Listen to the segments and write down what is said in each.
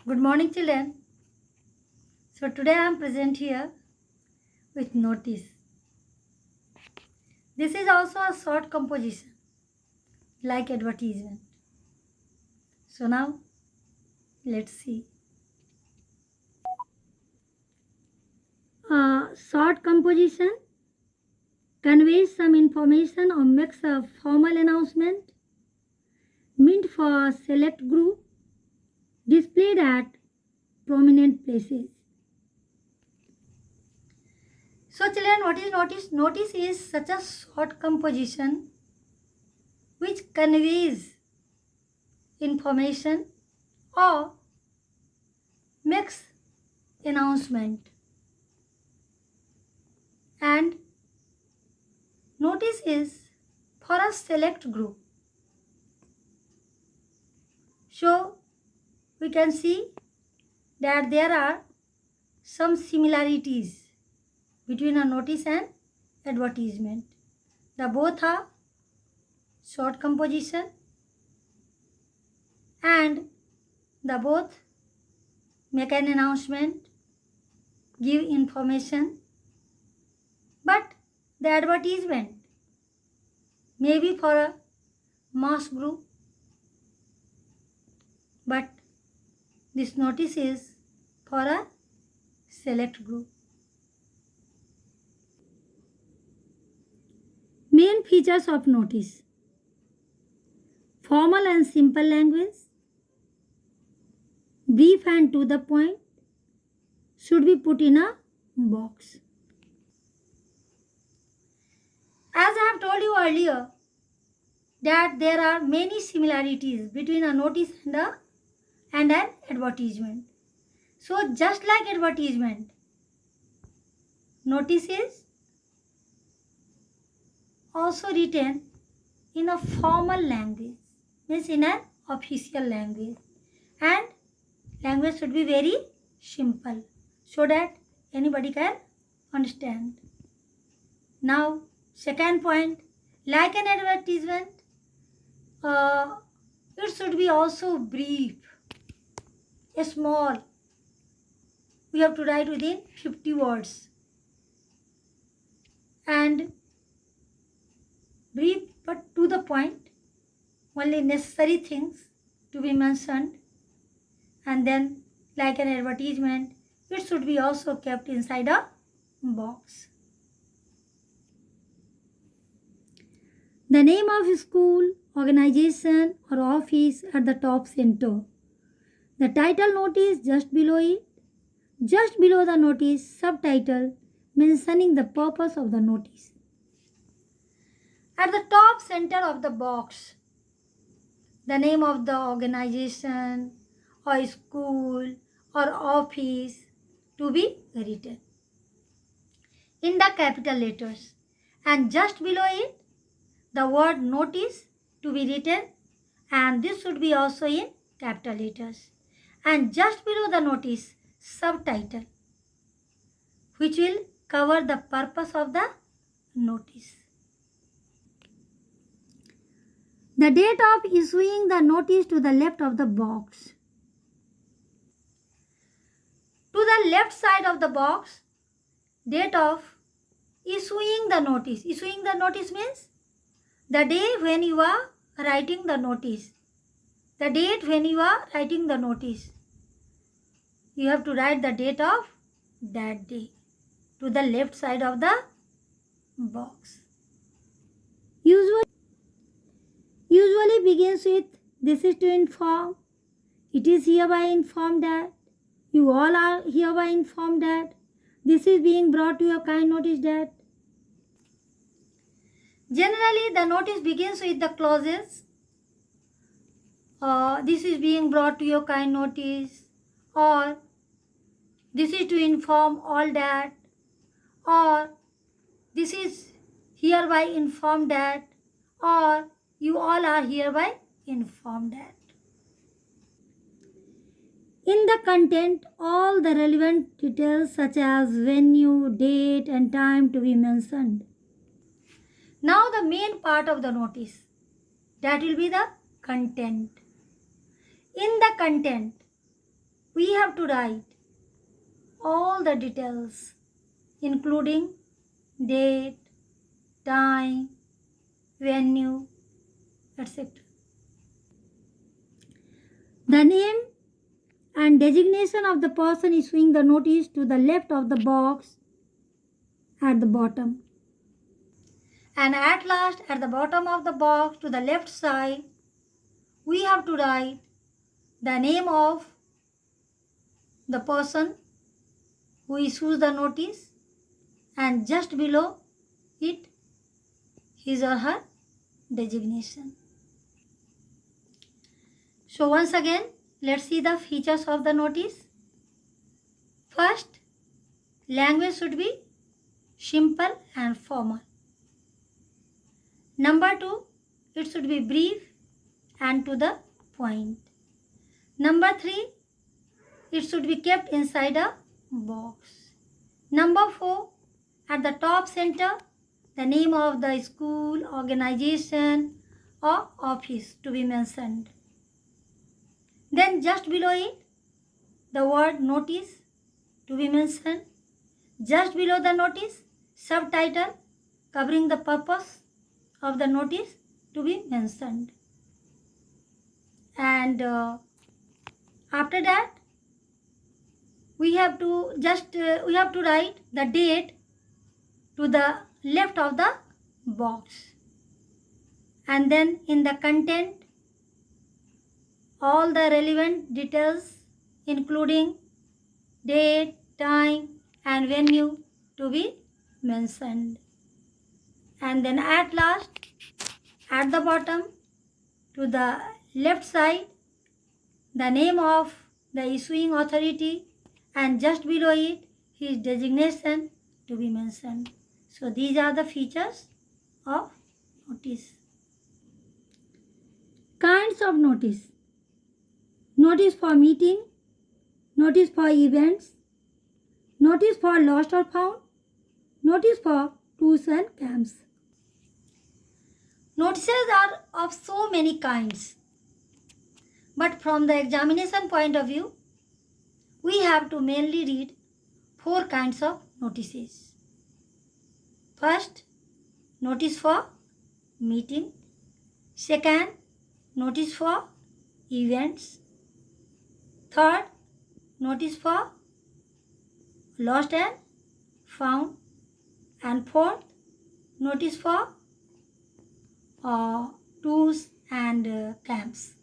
Good morning, children. So today I am present here with notice. This is also a short composition like advertisement. So now let's see. A short composition conveys some information or makes a formal announcement meant for a select group displayed at prominent places. So children, what is notice? Notice is such a short composition which conveys information or makes announcement. And notice is for a select group. So we can see that there are some similarities between a notice and advertisement. The both are short composition and the both make an announcement, give information, but the advertisement may be for a mass group, but this notice is for a select group. Main features of notice: formal and simple language, brief and to the point, should be put in a box. As I have told you earlier, that there are many similarities between a notice and an advertisement. So just like advertisement, notice is also written in a formal language, means in an official language, and language should be very simple so that anybody can understand. Now second point, like an advertisement, it should be also brief, small. We have to write within 50 words and brief but to the point, only necessary things to be mentioned. And then like an advertisement, it should be also kept inside a box. The name of school, organization or office at the top center. The title notice just below it. Just below the notice, subtitle mentioning the purpose of the notice. At the top center of the box, the name of the organization or school or office to be written in the capital letters, and just below it the word notice to be written, and this should be also in capital letters, and just below the notice subtitle which will cover the purpose of the notice. The date of issuing the notice to the left of the box. To the left side of the box, date of issuing the notice. Issuing the notice means the day when you are writing the notice. The date when you are writing the notice. You have to write the date of that day to the left side of the box. Usually begins with this is to inform. It is hereby informed that. You all are hereby informed that. This is being brought to your kind notice that. Generally, the notice begins with the clauses. This is being brought to your kind notice, or this is to inform all that, or this is hereby informed that, or you all are hereby informed that. In the content, all the relevant details such as venue, date and time to be mentioned. Now the main part of the notice, that will be the content. In the content, we have to write all the details, including date, time, venue, etc. The name and designation of the person issuing the notice to the left of the box at the bottom. And at last, at the bottom of the box to the left side, we have to write the name of the person who issues the notice, and just below it, his or her designation. So once again, let's see the features of the notice. First, language should be simple and formal. Number 2, it should be brief and to the point. Number 3, it should be kept inside a box. Number 4, at the top center, the name of the school, organization or office to be mentioned. Then just below it, the word notice to be mentioned. Just below the notice, subtitle covering the purpose of the notice to be mentioned. And after that, we have to write the date to the left of the box. And then in the content, all the relevant details including date, time and venue to be mentioned. And then at last, at the bottom to the left side, the name of the issuing authority, and just below it, his designation to be mentioned. So these are the features of notice. Kinds of notice. Notice for meeting, notice for events, notice for lost or found, notice for tours and camps. Notices are of so many kinds, but from the examination point of view, we have to mainly read 4 kinds of notices. First, notice for meeting. Second, notice for events. Third, notice for lost and found. And fourth, notice for tours and camps.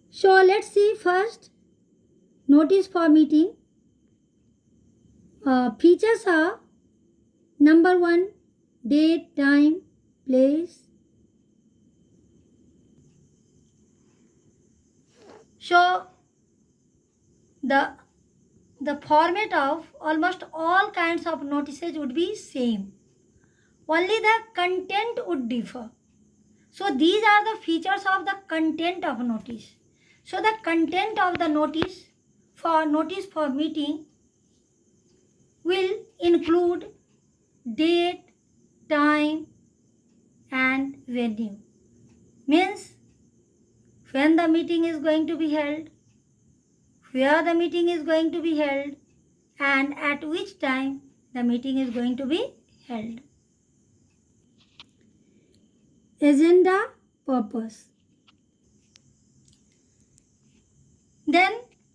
So let's see first, notice for meeting. Features are number 1, date, time, place. So the format of almost all kinds of notices would be same. Only the content would differ. So these are the features of the content of notice. So the content of the notice for meeting will include date, time and venue. Means when the meeting is going to be held, where the meeting is going to be held, and at which time the meeting is going to be held. Agenda, purpose. Then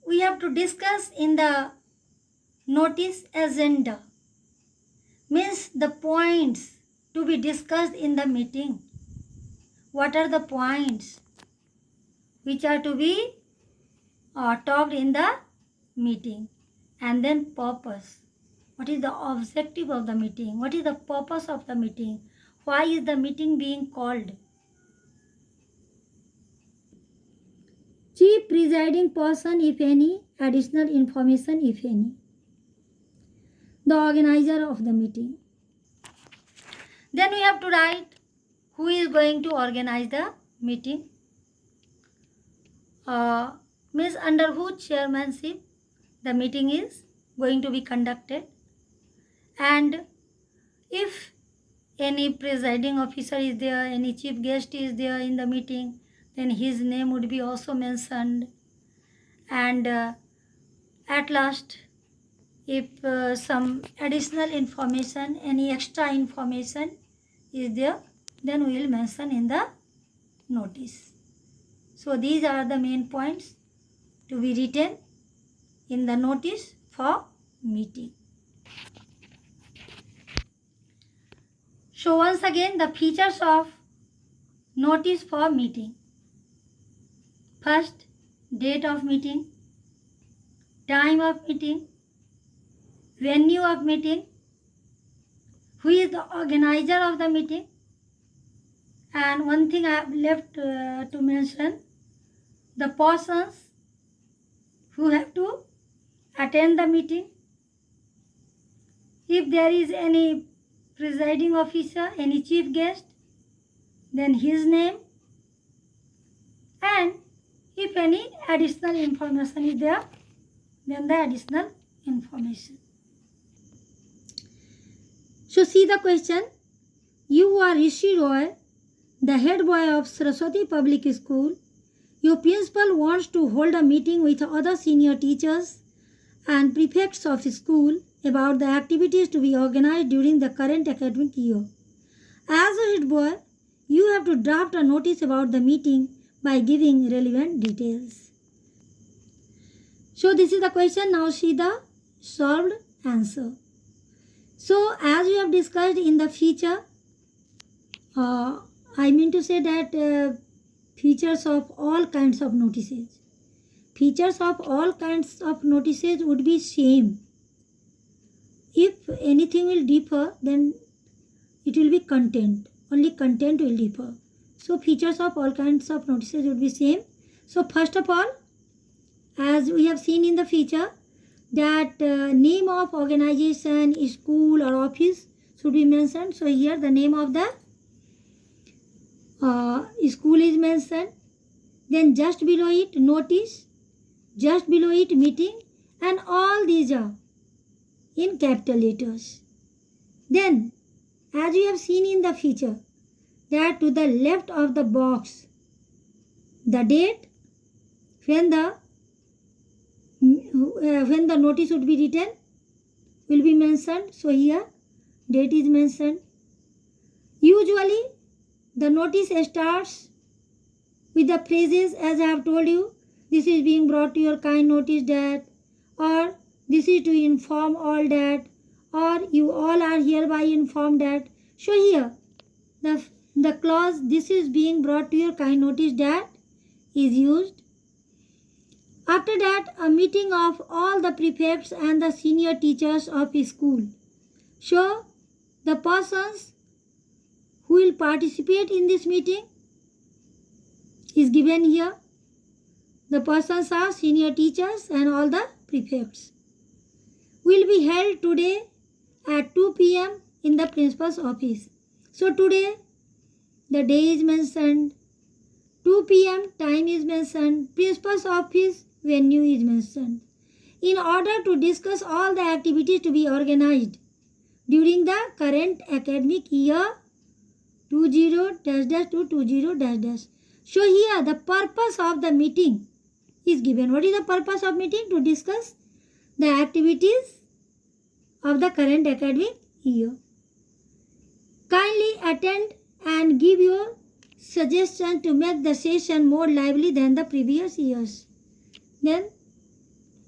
we have to discuss in the notice agenda. Means the points to be discussed in the meeting. What are the points which are to be talked in the meeting? And then purpose. What is the objective of the meeting? What is the purpose of the meeting? Why is the meeting being called? Chief presiding person, if any, additional information, if any. The organizer of the meeting. Then we have to write who is going to organize the meeting. Means under whose chairmanship the meeting is going to be conducted. And if any presiding officer is there, any chief guest is there in the meeting, then his name would be also mentioned. And at last, if some additional information, any extra information is there, then we will mention in the notice. So these are the main points to be written in the notice for meeting. So once again, the features of notice for meeting. First, date of meeting, time of meeting, venue of meeting, who is the organizer of the meeting, and one thing I have left to mention, the persons who have to attend the meeting. If there is any presiding officer, any chief guest, then his name, and if any additional information is there, then the additional information. So see the question. You are Rishi Roy, the head boy of Saraswati Public School. Your principal wants to hold a meeting with other senior teachers and prefects of school about the activities to be organized during the current academic year. As a head boy, you have to draft a notice about the meeting by giving relevant details. So this is the question. Now see the solved answer. So as we have discussed in the feature, I mean to say that features of all kinds of notices. Features of all kinds of notices would be same. If anything will differ, then it will be content. Only content will differ. So features of all kinds of notices would be same. So first of all, as we have seen in the feature, that name of organization, school or office should be mentioned. So here the name of the school is mentioned. Then just below it notice, just below it meeting, and all these are in capital letters. Then as we have seen in the feature, that to the left of the box, the date when the notice would be written will be mentioned. So here date is mentioned. Usually the notice starts with the phrases as I have told you, this is being brought to your kind notice that, or this is to inform all that, or you all are hereby informed that. So here the clause this is being brought to your kind notice that is used. After that, a meeting of all the prefects and the senior teachers of school. So the persons who will participate in this meeting is given here. The persons are senior teachers and all the prefects. Will be held today at 2 p.m. in the principal's office. So today the day is mentioned, 2 p.m. time is mentioned, principal's office venue is mentioned. In order to discuss all the activities to be organized during the current academic year 20-20-. So here the purpose of the meeting is given. What is the purpose of meeting? To discuss the activities of the current academic year. Kindly attend and give your suggestion to make the session more lively than the previous years. Then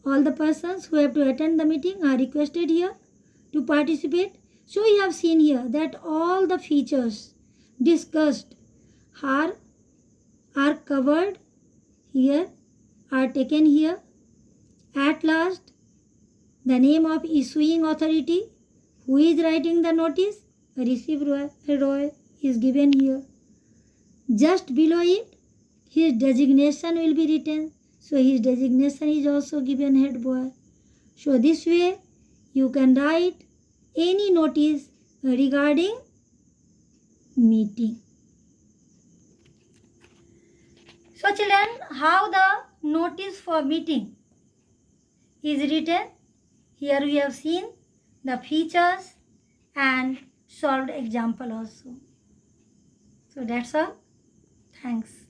all the persons who have to attend the meeting are requested here to participate. So we have seen here that all the features discussed are covered here, are taken here. At last, the name of issuing authority, who is writing the notice, Rishi Roy is given here. Just below it, his designation will be written. So his designation is also given, head boy. So this way you can write any notice regarding meeting. So children, how the notice for meeting is written? Here we have seen the features and solved example also. So that's all. Thanks.